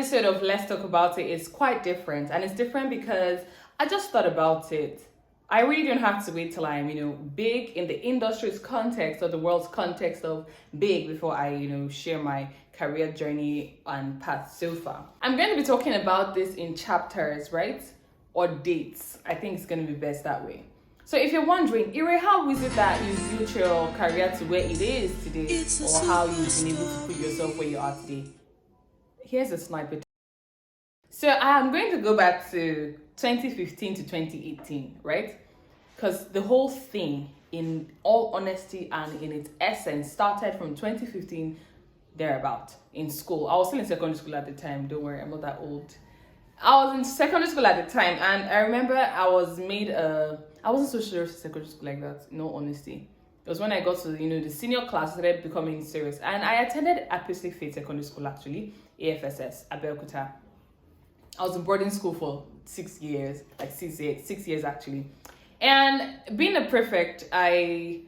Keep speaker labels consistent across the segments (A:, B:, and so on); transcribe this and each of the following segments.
A: episode of Let's Talk About It is quite different, and it's different because I just thought about it. I really don't have to wait till I'm, big in the industry's context or the world's context of big before I, share my career journey and path so far. I'm going to be talking about this in chapters, right? Or dates. I think it's going to be best that way. So if you're wondering, Ire, how is it that you built your career to where it is today, or how you've been able to put yourself where you are today? Here's a snippet. So I'm going to go back to 2015 to 2018, right? Because the whole thing, in all honesty and in its essence, started from 2015 thereabout in school. I was still in secondary school at the time. Don't worry, I'm not that old. I was in secondary school at the time, and I remember I wasn't so serious in secondary school like that, in all honesty. It was when I got to, the senior class, started becoming serious. And I attended Apostle Faith Secondary School, actually, AFSS, Abeokuta. I was in boarding school for 6 years, like 6 years actually. And being a prefect, I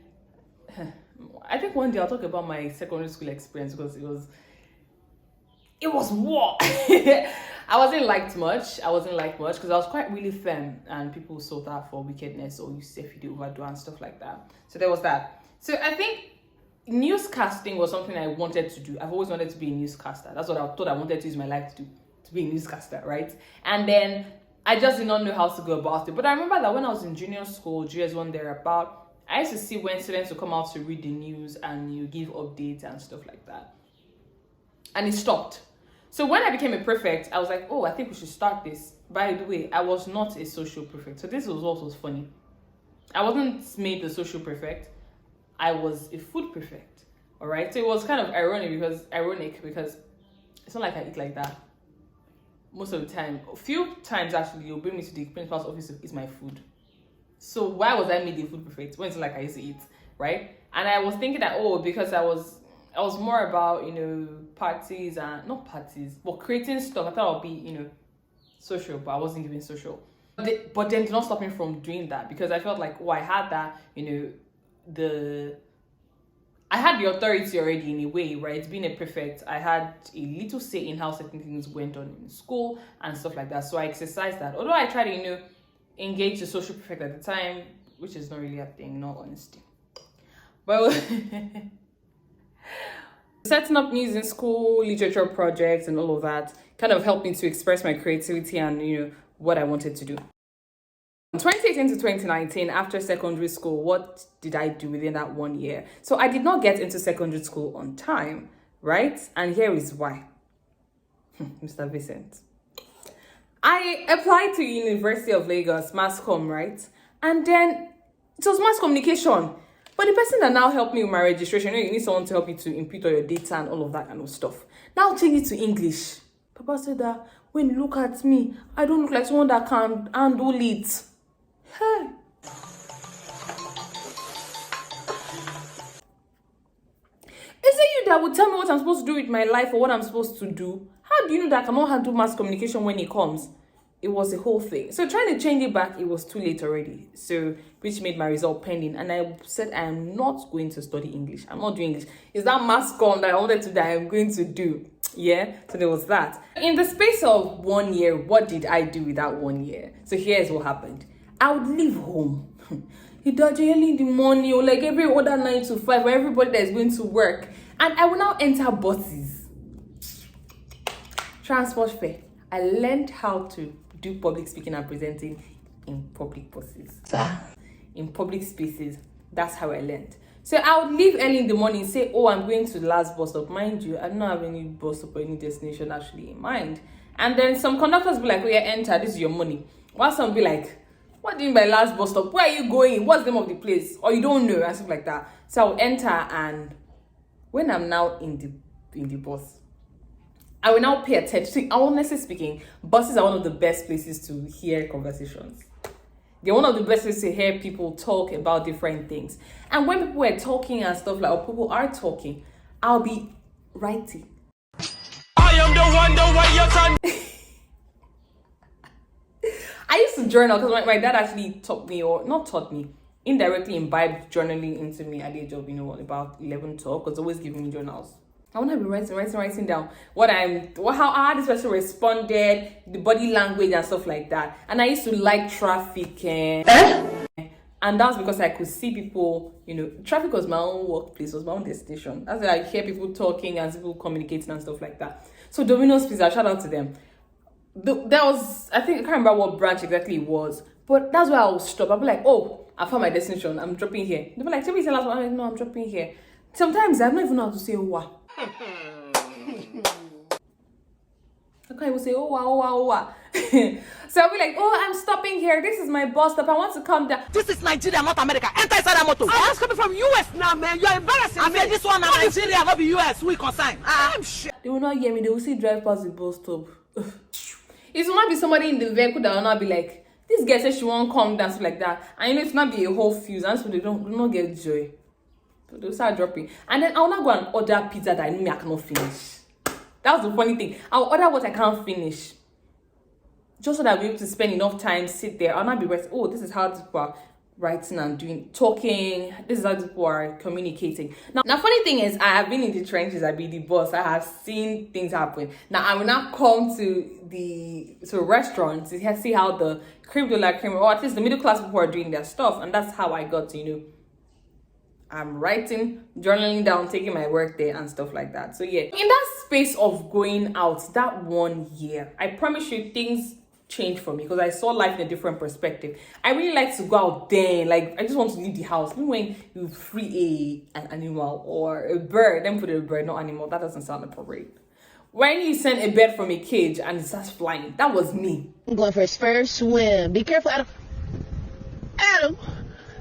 A: think one day I'll talk about my secondary school experience, because it was war. I wasn't liked much because I was quite really firm, and people saw that for wickedness, or you say if you overdo and stuff like that. So there was that. So I think newscasting was something I wanted to do. I've always wanted to be a newscaster. That's what I thought I wanted to use my life to do, to be a newscaster, right? And then I just did not know how to go about it. But I remember that when I was in junior school, GS1 thereabout, I used to see when students would come out to read the news and you give updates and stuff like that. And it stopped. So when I became a prefect, I was like, oh, I think we should start this. By the way, I was not a social prefect. So this was what was funny. I wasn't made the social prefect. I was a food prefect. All right. So it was kind of ironic because it's not like I eat like that. Most of the time, a few times actually, you'll bring me to the principal's office to eat my food. So why was I made the food prefect when it's not like I used to eat, right? And I was thinking that, because I was more about, parties and not parties, but creating stuff. I thought I'd be, social, but I wasn't even social. But then did not stop me from doing that, because I felt like, I had that, I had the authority already in a way, right? Being a prefect, I had a little say in how certain things went on in school and stuff like that. So I exercised that. Although I tried to, engage the social prefect at the time, which is not really a thing, in all honesty. But setting up news in school, literature projects and all of that kind of helped me to express my creativity and, what I wanted to do. From 2018 to 2019, after secondary school, what did I do within that 1 year? So I did not get into secondary school on time, right? And here is why. Mr. Vincent. I applied to University of Lagos, Mass Comm, right? And then it was mass communication. But the person that now helped me with my registration, you need someone to help you to input all your data and all of that kind of stuff. Now change it to English. Papa said that when you look at me, I don't look like someone that can handle it. Hey. Is it you that would tell me what I'm supposed to do with my life or what I'm supposed to do? How do you know that I cannot handle mass communication when it comes? It was a whole thing. So trying to change it back, it was too late already. So, which made my result pending. And I said, I am not going to study English. I'm not doing English. It's that mass comm that I wanted to do that I'm going to do. Yeah, so there was that. In the space of 1 year, what did I do with that 1 year? So here's what happened. I would leave home. Early in the morning, or like every other 9 to 5, where everybody that is going to work. And I will now enter buses. Transport fare. I learned how to do public speaking and presenting in public buses. In public spaces. That's how I learned. So I would leave early in the morning, say, I'm going to the last bus stop. Mind you, I don't have any bus stop or any destination actually in mind. And then some conductors be like, enter, this is your money. While some be like, what do you mean by last bus stop? Where are you going? What's the name of the place? Or you don't know, and stuff like that. So I'll enter, and when I'm now in the bus, I will now pay attention. Honestly speaking, buses are one of the best places to hear conversations. They're one of the best places to hear people talk about different things. And when people are talking and stuff like, or people are talking, I'll be writing. I am the one you're I used to journal because my dad actually taught me, or not taught me, indirectly imbibed journaling into me at the age of, about 11, 12, because always giving me journals. I want to be writing down how this person responded, the body language and stuff like that. And I used to like traffic. And that's because I could see people, traffic was my own workplace, was my own destination. That's why I hear people talking and people communicating and stuff like that. So Domino's Pizza, shout out to them. That was, I think, I can't remember what branch exactly it was, but that's where I would stop. I'll be like, oh, I found my destination, I'm dropping here. They'll be like, tell me the last one. I'm like, no, I'm dropping here. Sometimes I don't even know how to say wow. I can't even say oh wow. So I'll be like, oh, I'm stopping here. This is my bus stop. I want to come down.
B: This is Nigeria, not America. Enter inside that motor. I'm just coming from US now, man. You're embarrassing. I mean, this one, Nigeria, not the US. We consign. I'm shit.
A: They will not hear me. They will see drive past the bus stop. It will not be somebody in the vehicle that will not be like, this girl says she won't come down, stuff like that. And it will not be a whole fuse. And so they do not get joy. So they'll start dropping. And then I will not go and order pizza that I know I cannot finish. That's the funny thing. I'll order what I can't finish. Just so that I'll be able to spend enough time, sit there. I'll not be writing, oh, this is how people are writing and talking. This is how people are communicating. Now, funny thing is, I have been in the trenches. I've been the boss. I have seen things happen. Now, I will not come to a restaurant to see how the creme de la creme, or at least the middle class people are doing their stuff. And that's how I got to, I'm writing, journaling down, taking my work there and stuff like that. So yeah, in that space of going out, that 1 year, I promise you things changed for me because I saw life in a different perspective. I really like to go out there, like I just want to leave the house. Even when you free an animal or a bird, then put a bird, not animal, that doesn't sound appropriate. When you send a bird from a cage and it starts flying, that was me.
C: I'm going for his first swim. Be careful, Adam. Adam!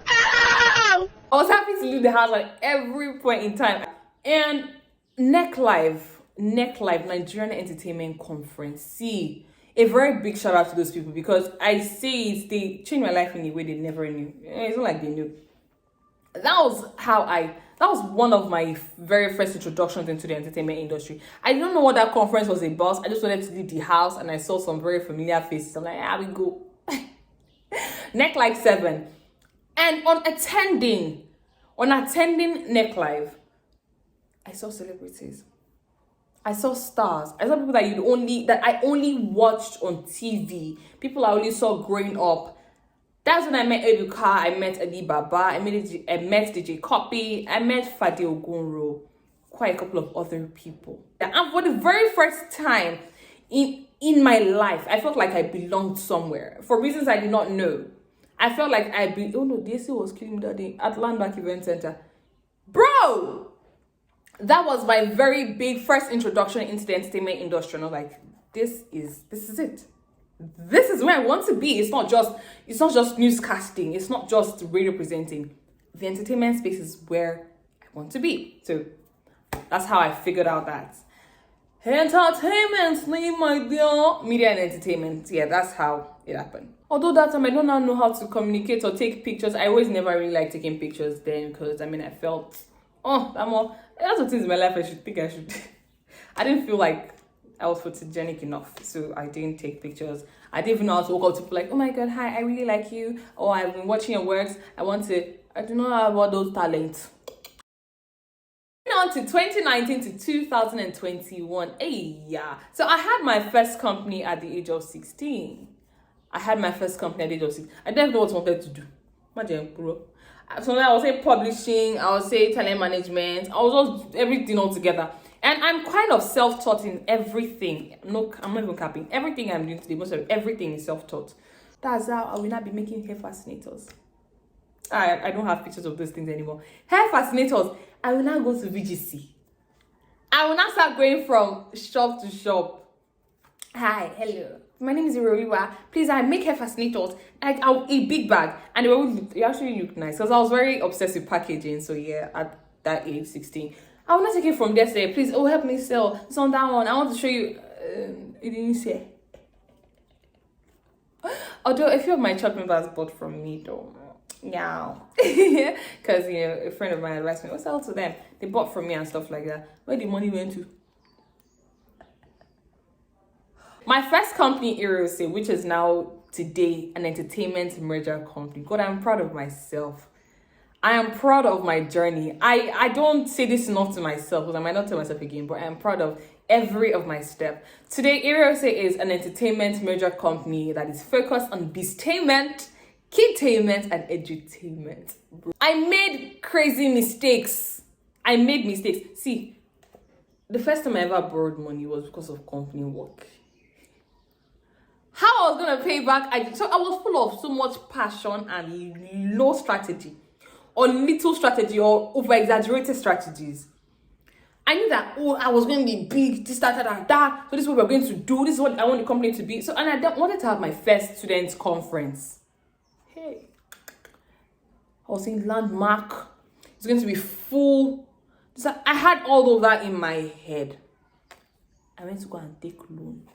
A: I was happy to leave the house at every point in time. And Neck Live, Nigerian Entertainment Conference. See, a very big shout out to those people because I say it, they changed my life in a way they never knew. It's not like they knew. That was one of my very first introductions into the entertainment industry. I didn't know what that conference was about. I just wanted to leave the house and I saw some very familiar faces. I'm like, we go. Neck Live 7. And on attending Neck Live, I saw celebrities. I saw stars. I saw people that I only watched on TV. People I only saw growing up. That's when I met Ebuka, I met Ali Baba, I met DJ Copy, I met Fade Ogunro, quite a couple of other people. And for the very first time in my life, I felt like I belonged somewhere for reasons I did not know. I felt like DC was killing me that day at Landmark Event Center. Bro! That was my very big first introduction into the entertainment industry. And I was like, this is it. This is where I want to be. It's not just newscasting. It's not just radio presenting. The entertainment space is where I want to be. So that's how I figured out that. Entertainment, my dear. Media and entertainment. Yeah, that's how it happened. Although that time I don't know how to communicate or take pictures. I always never really liked taking pictures then because I felt, that's the things in my life I should. I didn't feel like I was photogenic enough, so I didn't take pictures. I didn't even know how to walk up to people like, oh my God, hi, I really like you. Or I've been watching your works. I do not have all those talents. On to 2019 to 2021. So I had my first company at the age of 16. I didn't know what I wanted to do. So I would say publishing, I would say talent management, I was just everything all together. And I'm kind of self-taught in everything. No, I'm not even capping. Everything I'm doing today, most of everything is self-taught. That's how I will not be making hair fascinators. I don't have pictures of those things anymore. Hair fascinators, I will now go to VGC. I will not start going from shop to shop. Hi, hello. My name is Iroriwa. Please, I make hair fascinators. A big bag. And they actually look nice. Because I was very obsessed with packaging. So yeah, at that age, 16. I will not take it from there. Say, please, help me sell. It's on that one. I want to show you. It didn't say. Although a few of my church members bought from me though. Yeah. Because, a friend of mine advised me, sell to them. They bought from me and stuff like that. Where the money went to? My first company, Erose, which is now today an entertainment merger company. God, I'm proud of myself. I am proud of my journey. I don't say this enough to myself because I might not tell myself again, but I am proud of every of my step. Today, NOVICE is an entertainment major company that is focused on beastainment, kidtainment, and edutainment. I made crazy mistakes. I made mistakes. See, the first time I ever borrowed money was because of company work. How I was gonna pay back, I was full of so much passion and low strategy, or little strategy, or over-exaggerated strategies. I knew that, I was going to be big, this, that. So this is what we're going to do. This is what I want the company to be. So, and I wanted to have my first students' conference. Hey, I was in Landmark. It's going to be full. So I had all of that in my head. I went to go and take loan.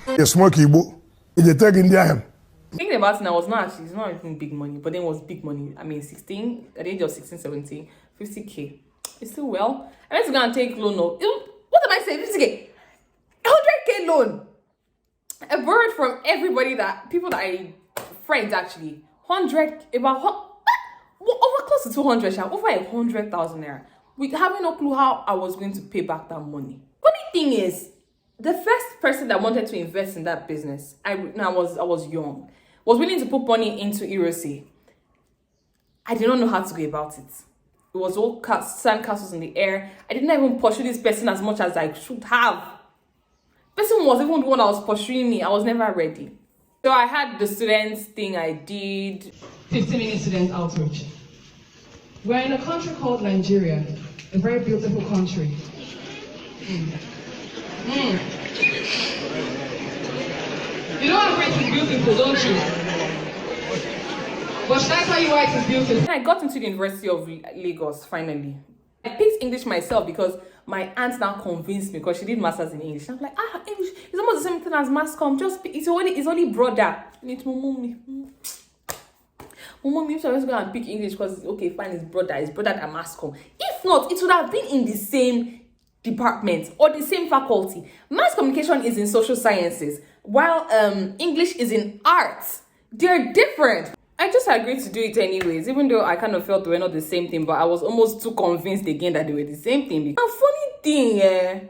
D: A smoky book. It's a tag in the hand.
A: Thinking about it now, it's not even big money, but then it was big money. I mean, at the age of 16, 17, 50K. It's still well. I went to go and take loan. What am I saying? 50K? 100K loan. I borrowed from everybody friends actually. Over close to 200, over 100,000 naira. With having no clue how I was going to pay back that money. Funny thing is, the first person that wanted to invest in that business, I was young, was willing to put money into NOVICE. I did not know how to go about it. It was all sandcastles in the air. I didn't even pursue this person as much as I should have. Person was even the one that was pursuing me. I was never ready. So I had the students thing I did.
E: 15-minute student outreach. We're in a country called Nigeria, a very beautiful country. You know how great is beautiful, don't you? But should I tell you why it is beautiful?
A: I got into the University of Lagos finally. I picked English myself because my aunt now convinced me, because she did masters in English. I'm like, English is almost the same thing as mass comm. It's only broader. And it's my mommy. My mommy used to always go and pick English because okay, fine, it's broader than mass comm. If not, it would have been in the same department or the same faculty. Mass communication is in social sciences, while English is in arts. They're different. I just agreed to do it anyways, even though I kind of felt they were not the same thing, but I was almost too convinced again that they were the same thing. A funny thing,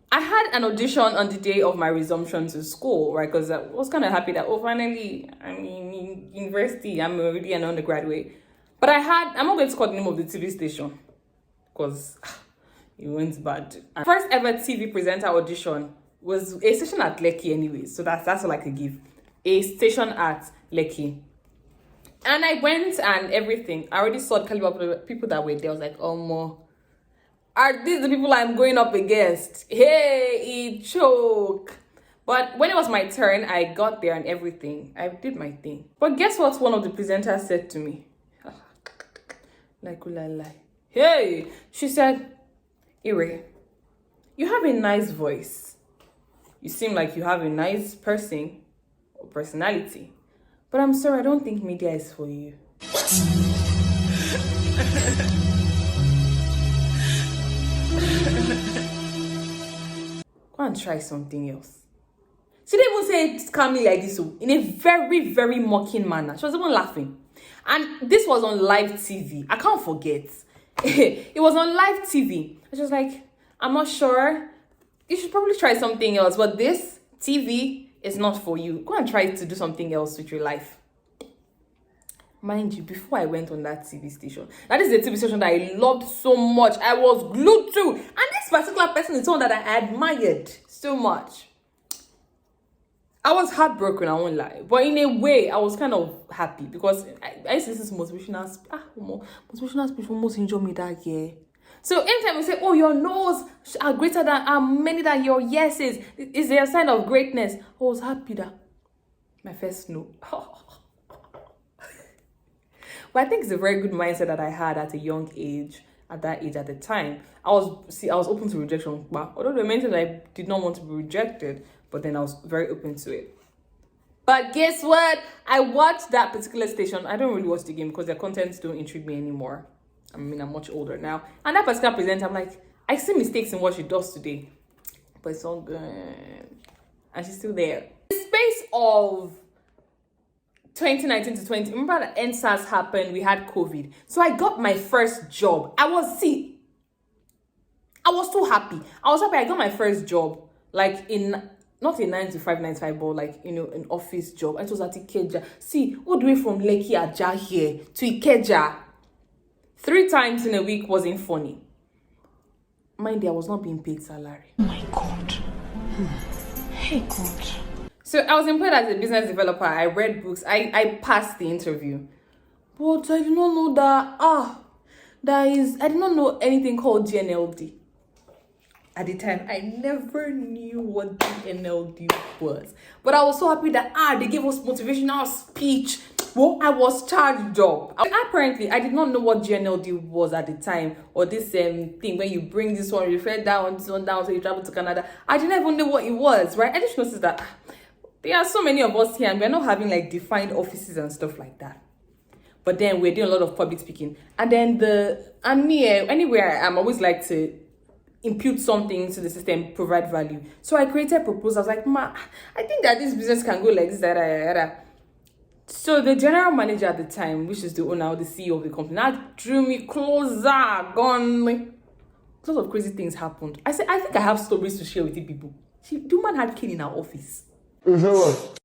A: I had an audition on the day of my resumption to school, right? Because I was kind of happy that, finally, I'm in university, I'm already an undergraduate. But I'm not going to call the name of the TV station, because it went bad. And first ever TV presenter audition was a station at Lekki anyway, so that's all I could give. A station at Lekki. And I went and everything. I already saw the caliber of the people that were there. I was like, are these the people I'm going up against? Hey, it choke. But when it was my turn, I got there and everything. I did my thing. But guess what one of the presenters said to me? Hey, she said, Ire, you have a nice voice. You seem like you have a nice person or personality. But I'm sorry, I don't think media is for you. What? Go and try something else. She didn't even say it calmly like this, in a very, very mocking manner. She was even laughing. And this was on live TV. I can't forget. It was on live TV. She was like, I'm not sure. You should probably try something else. But this TV is not for you. Go and try to do something else with your life. Mind you, before I went on that TV station, that is the TV station that I loved so much. I was glued to. And this particular person is someone that I admired so much. I was heartbroken, I won't lie. But in a way, I was kind of happy because I used to listen to motivational speech almost enjoy me that year. So anytime we say, your no's are greater than, are many than your yeses, is there a sign of greatness? I was happy that my first no. But I think it's a very good mindset that I had at a young age, at the time. I was open to rejection, but although the main thing I did not want to be rejected, but then I was very open to it. But guess what? I watched that particular station. I don't really watch the game because their contents don't intrigue me anymore. I mean, I'm much older now. And that particular presenter, I'm like, I see mistakes in what she does today, but it's all good. And she's still there. In the space of 2019 to 20. Remember that NSAS happened, we had COVID. So I got my first job. I was so happy. I was happy I got my first job. Like not a 9 to 5, 9 to 5, but like, an office job. And it was at Ikeja. See, all the way from Lekki Aja here to Ikeja. 3 times in a week wasn't funny. Mind you, I was not being paid salary.
C: Oh my God. Hey God.
A: So I was employed as a business developer. I read books. I passed the interview. But I did not know that, I did not know anything called GNLD. At the time, I never knew what GNLD was. But I was so happy that, they gave us motivational speech. Well, I was charged up. Apparently, I did not know what GNLD was at the time. Or this thing where you bring this one, refer that one, this one down, so you travel to Canada. I didn't even know what it was, right? I just noticed that there are so many of us here and we're not having like defined offices and stuff like that. But then we're doing a lot of public speaking. And then anywhere I'm always like to impute something to the system, provide value. So I created proposals. I was like, I think that this business can go like this, So the general manager at the time, which is the owner or the CEO of the company, now drew me closer, gone. A lot of crazy things happened. I said, I think I have stories to share with you people. The woman had kid in her office.
D: You say what?